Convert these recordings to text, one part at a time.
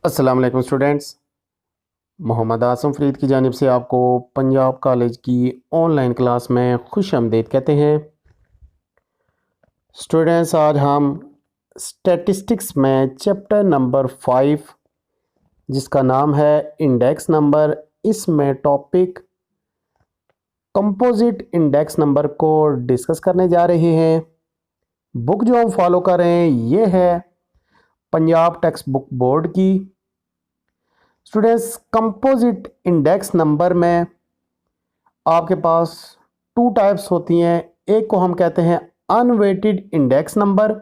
अस्सलाम वालेकुम स्टूडेंट्स। मोहम्मद आसम फरीद की जानिब से आपको पंजाब कॉलेज की ऑनलाइन क्लास में खुश आमदीद कहते हैं। स्टूडेंट्स, आज हम स्टैटिस्टिक्स में चैप्टर नंबर 5 जिसका नाम है इंडेक्स नंबर, इसमें टॉपिक कंपोजिट इंडेक्स नंबर को डिस्कस करने जा रहे हैं। बुक जो हम फॉलो कर रहे हैं ये है पंजाब टेक्स्ट बुक बोर्ड की। स्टूडेंट्स, कंपोजिट इंडेक्स नंबर में आपके पास 2 टाइप्स होती हैं। एक को हम कहते हैं अनवेटेड इंडेक्स नंबर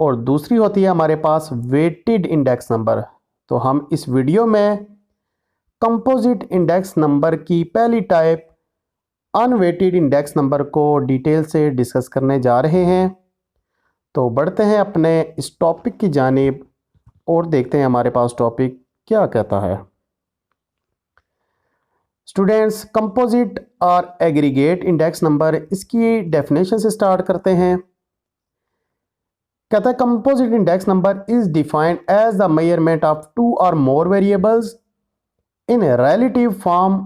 और दूसरी होती है हमारे पास वेटेड इंडेक्स नंबर। तो हम इस वीडियो में कंपोजिट इंडेक्स नंबर की पहली टाइप अनवेटेड इंडेक्स नंबर को डिटेल से डिस्कस करने जा रहे हैं। तो बढ़ते हैं अपने इस टॉपिक की जानिब और देखते हैं हमारे पास टॉपिक क्या कहता है। स्टूडेंट्स, कंपोजिट और एग्रीगेट इंडेक्स नंबर, इसकी डेफिनेशन से स्टार्ट करते हैं। कहता है composite index number is defined as the measurement of 2 और more variables in relative form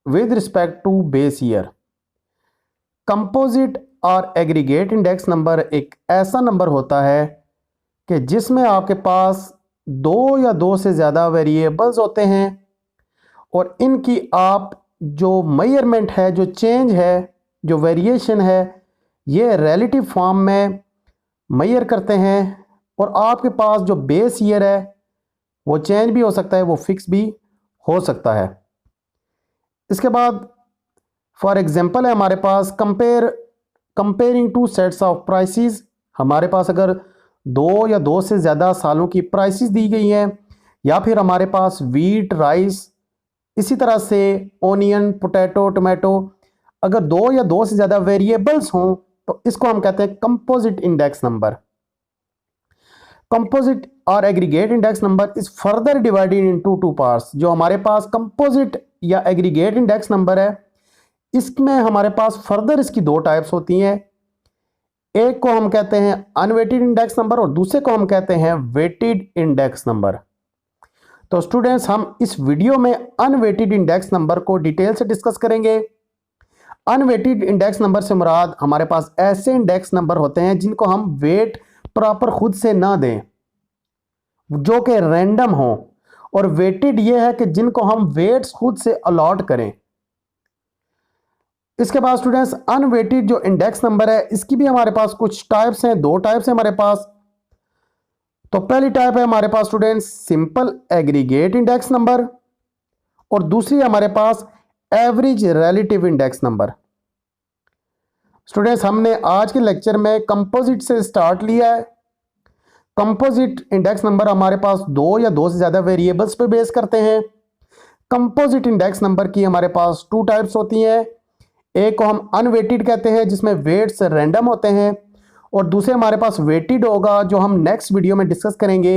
with respect to base year. Composite और एग्रीगेट इंडेक्स नंबर एक ऐसा नंबर होता है कि जिसमें आपके पास 2 या 2 से ज़्यादा वेरिएबल्स होते हैं और इनकी आप जो मेजरमेंट है, जो चेंज है, जो वेरिएशन है, ये रिलेटिव फॉर्म में मेजर करते हैं। और आपके पास जो बेस ईयर है वो चेंज भी हो सकता है, वो फिक्स भी हो सकता है। इसके बाद फॉर एग्जांपल है हमारे पास comparing two sets of prices. हमारे पास अगर 2 या 2 से ज़्यादा सालों की प्राइसेस दी गई हैं, या फिर हमारे पास वीट, राइस, इसी तरह से ओनियन, पोटैटो, टोमेटो, अगर 2 या 2 से ज़्यादा वेरिएबल्स हों तो इसको हम कहते हैं कंपोजिट इंडेक्स नंबर। कंपोजिट और aggregate index number is further divided into 2 parts. जो हमारे पास कंपोजिट या एग्रीगेट इंडेक्स नंबर है, इसमें हमारे पास फर्दर इसकी 2 टाइप्स होती हैं। एक को हम कहते हैं अनवेटेड इंडेक्स नंबर और दूसरे को हम कहते हैं वेटेड इंडेक्स नंबर। तो स्टूडेंट्स, हम इस वीडियो में अनवेटेड इंडेक्स नंबर को डिटेल से डिस्कस करेंगे। अनवेटेड इंडेक्स नंबर से मुराद हमारे पास ऐसे इंडेक्स नंबर होते हैं जिनको हम वेट प्रॉपर खुद से ना दें, जो कि रैंडम हो। और वेटेड ये है कि जिनको हम वेट्स खुद से अलॉट करें। इसके बाद स्टूडेंट्स, अनवेटेड जो इंडेक्स नंबर है, इसकी भी हमारे पास कुछ टाइप्स हैं, 2 टाइप्स हैं हमारे पास। तो पहली टाइप है हमारे पास students simple aggregate index number और दूसरी हमारे पास average relative index number. Students, हमने आज के लेक्चर में कंपोजिट से स्टार्ट लिया है। कंपोजिट इंडेक्स नंबर हमारे पास 2 या 2 से ज़्यादा वेरिएबल्स पे बेस करते हैं। कंपोजिट इंडेक्स नंबर की हमारे पास 2 टाइप्स होती हैं। एक को हम अनवेटेड कहते हैं जिसमें वेट्स रैंडम होते हैं, और दूसरे हमारे पास वेटेड होगा जो हम नेक्स्ट वीडियो में डिस्कस करेंगे।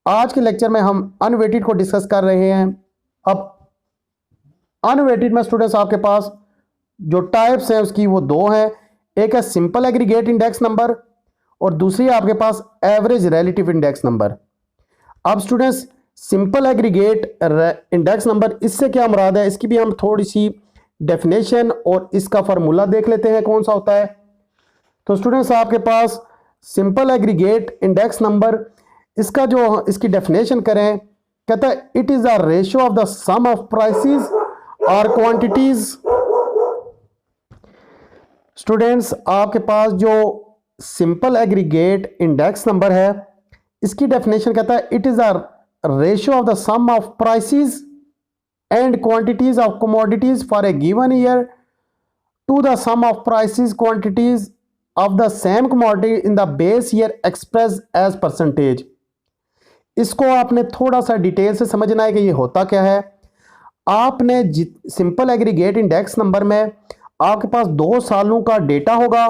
आज के लेक्चर में हम अनवेटेड को डिस्कस कर रहे हैं। अब अनवेटेड में स्टूडेंट्स आपके पास जो टाइप्स हैं उसकी वो 2 हैं। एक है सिंपल एग्रीगेट इंडेक्स नंबर और दूसरी है आपके पास एवरेज रिलेटिव इंडेक्स नंबर। अब students, simple aggregate index number, इससे क्या मुराद है, इसकी भी हम थोड़ी सी डेफिनेशन और इसका फार्मूला देख लेते हैं कौन सा होता है। तो स्टूडेंट्स, आपके पास सिंपल एग्रीगेट इंडेक्स नंबर, इसका जो इसकी डेफिनेशन करें, कहता है it is a ratio of the sum of prices और क्वांटिटीज। स्टूडेंट्स, आपके पास जो सिंपल एग्रीगेट इंडेक्स नंबर है, इसकी डेफिनेशन कहता है it is a ratio of the sum of prices and quantities of commodities for a given year to the sum of prices quantities of the same commodity in the base year expressed as percentage। इसको आपने थोड़ा सा detail से समझना है कि ये होता क्या है। आपने सिंपल एग्रीगेट इंडेक्स नंबर में आपके पास 2 सालों का डेटा होगा।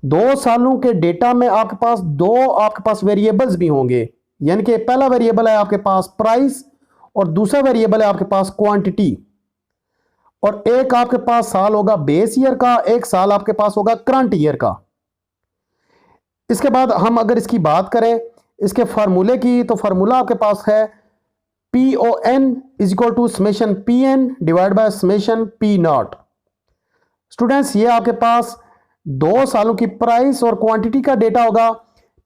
2 सालों के डेटा में आपके पास वेरिएबल्स भी होंगे, यानी कि पहला वेरिएबल है आपके पास प्राइस और दूसरा वेरिएबल है आपके पास क्वांटिटी। और एक आपके पास साल होगा बेस ईयर का, एक साल आपके पास होगा करंट ईयर का। इसके बाद हम अगर इसकी बात करें, इसके फार्मूले की, तो फार्मूला आपके पास है PON is equal to summation PN divide by summation P naught. Students ये आपके पास 2 सालों की प्राइस और क्वांटिटी का डेटा होगा।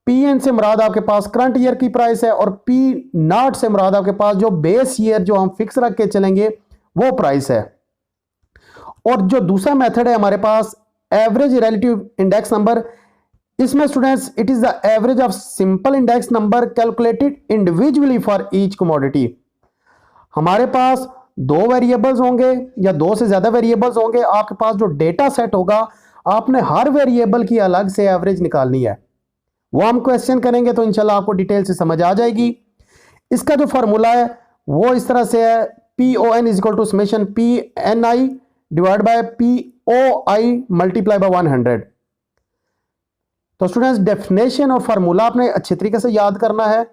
PN से मुराद आपके पास करंट ईयर की प्राइस है और P नॉट से मुराद आपके पास जो बेस ईयर जो हम फिक्स रख के चलेंगे वो प्राइस है। और जो दूसरा मेथड है हमारे पास एवरेज रिलेटिव इंडेक्स नंबर, इसमें students it is the average of simple index number calculated individually for each commodity. हमारे पास 2 वेरिएबल्स होंगे या 2 से ज्यादा वेरिएबल्स होंगे। आपके पास जो डेटा सेट होगा आपने हर वेरिएबल की अलग से एवरेज निकालनी है। वो हम क्वेश्चन करेंगे तो इंशाल्लाह आपको डिटेल से समझ आ जाएगी। इसका जो फार्मूला है वो इस तरह से है PON is equal to summation PNI divide by POI multiply by 100। तो स्टूडेंट्स डेफिनेशन और फार्मूला आपने अच्छे तरीके से याद करना है।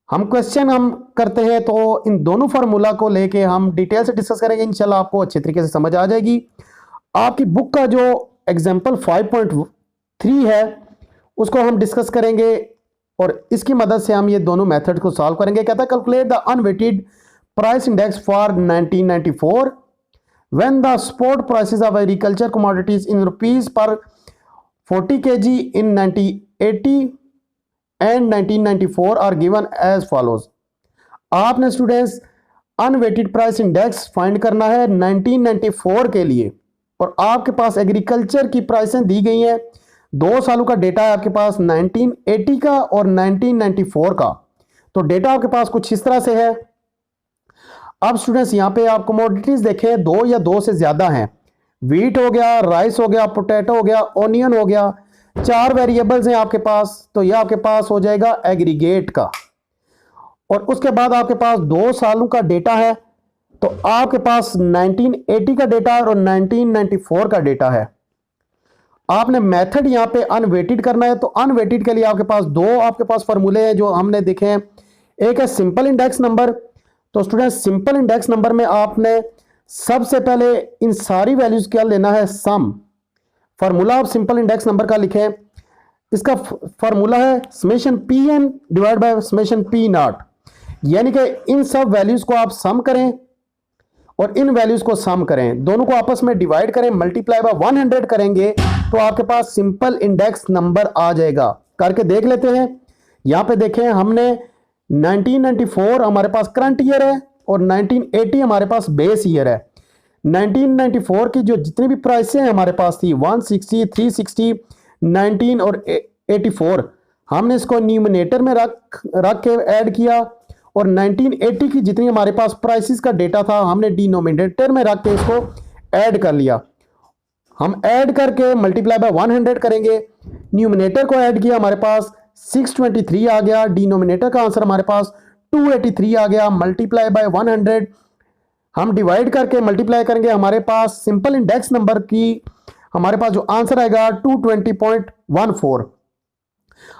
हम क्वेश्चन हम करते हैं तो इन दोनों फार्मूला को लेके हम डिटेल से डिस्कस करेंगे, इंशाल्लाह आपको अच्छे तरीके से समझ आ जाएगी। आपकी बुक का जो एग्जाम्पल 5.3 है उसको हम डिस्कस करेंगे और इसकी मदद से हम ये दोनों मेथड को सॉल्व करेंगे। कहता है calculate the unweighted price index for 1994 when the spot prices of agriculture commodities in rupees per 40 kg in 1980 and 1994 are given as follows। आपने students unweighted price index find करना है 1994 के लिए और आपके पास एग्रीकल्चर की प्राइसें दी गई हैं। 2 सालों का डेटा है आपके पास 1980 का और 1994 का। तो डेटा आपके पास कुछ इस तरह से है। अब स्टूडेंट्स यहाँ पे आप कमोडिटीज देखें 2 या 2 से ज्यादा हैं। वीट हो गया, राइस हो गया, पोटैटो हो गया, ओनियन हो गया, 4 वेरिएबल्स हैं आपके पास। तो यह आपके पास हो जाएगा एग्रीगेट का। और उसके बाद आपके पास 2 सालों का डेटा है तो आपके पास 1980 का डेटा और 1994 का डेटा है। आपने मेथड यहां पे अनवेटेड करना है तो अनवेटेड के लिए आपके पास 2 आपके पास फॉर्मूले हैं जो हमने देखे हैं। एक है सिंपल इंडेक्स नंबर। तो स्टूडेंट सिंपल इंडेक्स नंबर में आपने सबसे पहले इन सारी वैल्यूज क्या लेना है, सम। फार्मूला आप सिंपल इंडेक्स नंबर का लिखें, इसका फार्मूला है summation PN divide by summation P not. यानी कि इन सब वैल्यूज को आप सम करें और इन वैल्यूज को सम करें, दोनों को आपस में डिवाइड करें, मल्टीप्लाई बाय 100 करेंगे तो आपके पास सिंपल इंडेक्स नंबर आ जाएगा। करके देख लेते हैं। यहां पे देखें हमने 1994 हमारे पास करंट ईयर है और 1980 हमारे पास बेस ईयर है। 1994 की जो जितनी भी प्राइसें हमारे पास थी 160, 360, 19 और 84, हमने इसको न्यूमिनेटर में रख के ऐड किया और 1980 की जितनी हमारे पास प्राइसेस का डेटा था हमने डिनोमिनेटर में रख के इसको ऐड कर लिया। हम ऐड करके मल्टीप्लाई बाय 100 करेंगे। न्यूमिनेटर को ऐड किया, हमारे पास 623 आ गया। डिनोमिनेटर का आंसर हमारे पास 283 आ गया। मल्टीप्लाई बाय 100 हम डिवाइड करके मल्टीप्लाई करेंगे, हमारे पास सिंपल इंडेक्स नंबर की हमारे पास जो आंसर आएगा 220.14।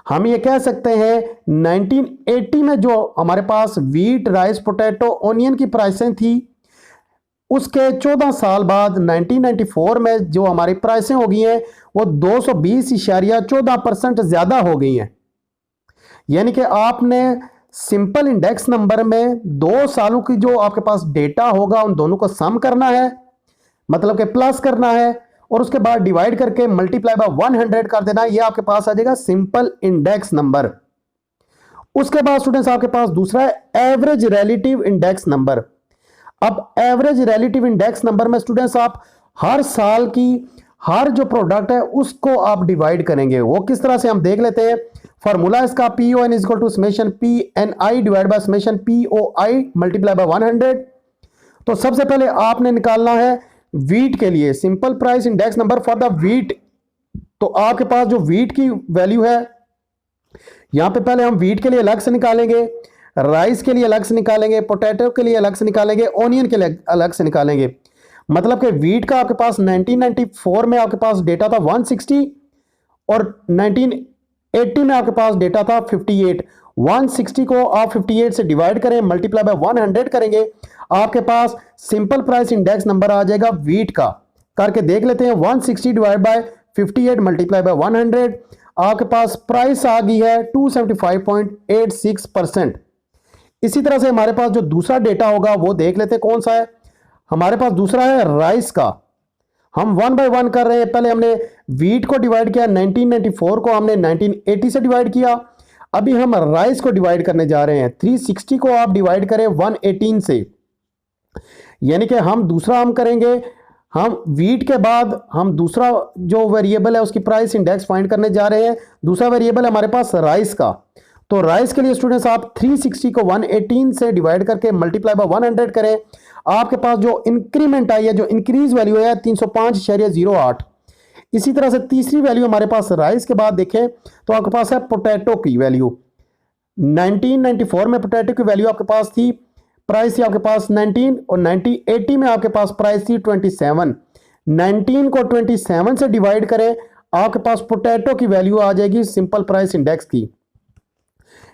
हम ये कह सकते हैं 1980 में जो हमारे पास वीट, राइस, पोटैटो, ओनियन की प्राइसें थी उसके 14 साल बाद 1994 में जो हमारी प्राइसें हो गई हैं वो 220.14% ज्यादा हो गई हैं। यानी कि आपने सिंपल इंडेक्स नंबर में 2 सालों की जो आपके पास डेटा होगा उन दोनों को सम करना है, मतलब कि प्लस करना है और उसके बाद डिवाइड करके मल्टीप्लाई बाय 100 कर देना। ये आपके पास आ जाएगा सिंपल इंडेक्स नंबर। उसके बाद स्टूडेंट्स आपके पास दूसरा है एवरेज रिलेटिव इंडेक्स नंबर। अब एवरेज रिलेटिव इंडेक्स नंबर में स्टूडेंट्स आप हर साल की हर जो प्रोडक्ट है उसको आप डिवाइड करेंगे। वो किस तरह से हम देख लेते हैं। फॉर्मूला इसका PON is equal to summation PNI divide by summation POI multiply by 100। तो सबसे पहले आपने निकालना है वीट के लिए simple price index number for the wheat. तो आपके पास जो वीट की वैल्यू है यहां पे पहले हम वीट के लिए अलग से निकालेंगे, राइस के लिए अलग से निकालेंगे, पोटैटो के लिए अलग से निकालेंगे, ओनियन के लिए अलग से निकालेंगे। मतलब कि वीट का आपके पास 1994 में आपके पास डेटा था 160 और 1980 में आपके पास डेटा था 58। 160 को आप 58 से डिवाइड करें, मल्टीप्लाई बाय 100 करेंगे, आपके पास सिंपल प्राइस इंडेक्स नंबर आ जाएगा वीट का। करके देख लेते हैं 160 डिवाइड बाय 58 मल्टीप्लाई बाय 100, आपके पास प्राइस आ गई है 275.86%। इसी तरह से हमारे पास जो दूसरा डेटा होगा वो देख लेते हैं कौन सा है। हमारे पास दूसरा है राइस का। हम वन बाय वन कर रहे हैं। पहले हमने वीट को डिवाइड किया, 1994 को हमने 1980 से डिवाइड किया। अभी हम राइस को डिवाइड करने जा रहे हैं। 360 को आप डिवाइड करें 118 से, यानी कि हम दूसरा हम करेंगे। हम वीट के बाद हम दूसरा जो वेरिएबल है उसकी प्राइस इंडेक्स फाइंड करने जा रहे हैं। दूसरा वेरिएबल है हमारे पास राइस का। तो राइस के लिए स्टूडेंट्स आप 360 को 118 से डिवाइड करके मल्टीप्लाई बाय 100 करें। आपके पास जो इंक्रीमेंट आई है, जो इंक्रीज वैल्यू है 305.08। इसी तरह से तीसरी वैल्यू हमारे पास राइस के बाद देखें तो आपके पास है पोटैटो की वैल्यू। 1994 में पोटैटो की वैल्यू आपके पास थी, प्राइस थी आपके पास 19, और 1980 में आपके पास प्राइस थी 27। 19 को 27 से डिवाइड करें, आपके पास पोटैटो की वैल्यू आ जाएगी सिंपल प्राइस इंडेक्स की,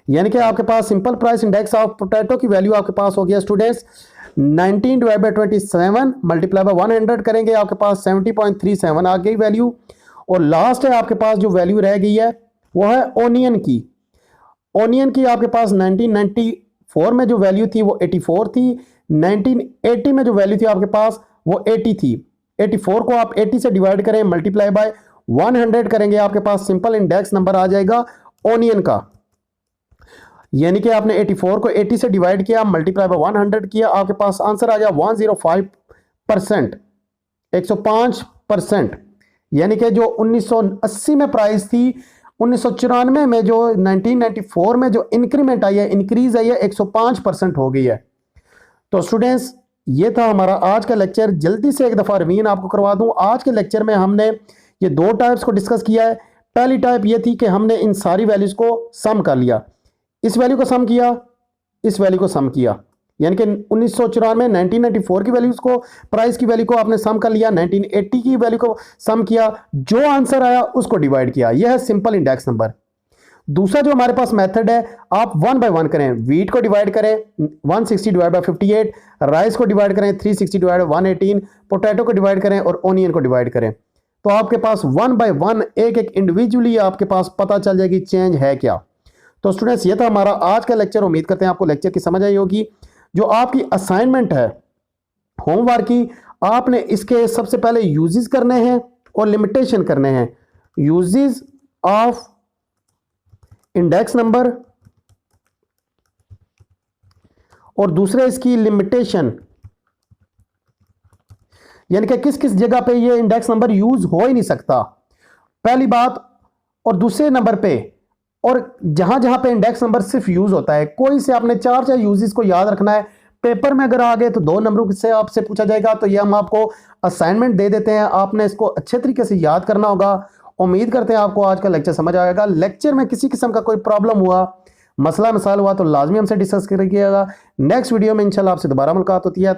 यानी कि आपके पास simple price index of potato की वैल्यू आपके पास हो गया students 19 divide by 27 multiply by 100 करेंगे, आपके पास 70.37 आ गई वैल्यू। और लास्ट है आपके पास जो वैल्यू रह गई है वो है ओनियन की। ओनियन की आपके पास 1994 में जो वैल्यू थी वो 84 थी। 1980 में जो वैल्यू थी आपके पास वो 80 थी। 84 को आप 80 से डिवाइड करें, मल्टीप्लाई बाय 100 करेंगे, आपके पास सिंपल इंडेक्स नंबर आ जाएगा ओनियन का। यानी कि आपने 84 को 80 से डिवाइड किया, मल्टीप्लाई बाय 100 किया, आपके पास आंसर आ गया 105%, 105%। यानी कि जो 1980 में प्राइस थी, 1994 में जो 1994 में जो इंक्रीमेंट आई है, इंक्रीज आई है 105% हो गई है। तो स्टूडेंट्स ये था हमारा आज का लेक्चर। जल्दी से एक दफ़ा रिवीजन आपको करवा दूं। आज के लेक्चर में हमने ये दो टाइप्स को डिस्कस किया है। पहली टाइप ये थी कि हमने इन सारी वैल्यूज को सम कर लिया, इस वैल्यू को सम किया, इस वैल्यू को सम किया, यानी कि 1994 में 1994 की वैल्यूज को, प्राइस की वैल्यू को आपने सम कर लिया, 1980 की वैल्यू को सम किया, जो आंसर आया उसको डिवाइड किया। यह है सिंपल इंडेक्स नंबर। दूसरा जो हमारे पास मेथड है, आप वन बाय वन करें। वीट को डिवाइड करें 160 डिवाइड बाय 58, राइस को डिवाइड करें 360 डिवाइड बाय 118, पोटैटो को डिवाइड करें और ओनियन को डिवाइड करें। तो आपके पास वन बाय वन एक एक इंडिविजुअली आपके पास पता चल जाएगी चेंज है क्या। तो स्टूडेंट्स ये था हमारा आज का लेक्चर। उम्मीद करते हैं आपको लेक्चर की समझ आई होगी। जो आपकी असाइनमेंट है होमवर्क की, आपने इसके सबसे पहले यूजेस करने हैं और लिमिटेशन करने हैं। यूजेस ऑफ इंडेक्स नंबर और दूसरे इसकी लिमिटेशन, यानी कि किस किस जगह पे ये इंडेक्स नंबर यूज हो ही नहीं सकता, पहली बात। और दूसरे नंबर पे, और जहां जहां पे इंडेक्स नंबर सिर्फ यूज होता है, कोई से आपने चार चार यूजेस को याद रखना है। पेपर में अगर आ गए तो 2 नंबरों से आपसे पूछा जाएगा। तो ये हम आपको असाइनमेंट दे देते हैं, आपने इसको अच्छे तरीके से याद करना होगा। उम्मीद करते हैं आपको आज का लेक्चर समझ आएगा। लेक्चर में किसी किस्म का कोई प्रॉब्लम हुआ, मसला मसाइल हुआ तो लाजमी हमसे डिस्कस करिएगा। नेक्स्ट वीडियो में इंशाल्लाह आपसे दोबारा मुलाकात होती है।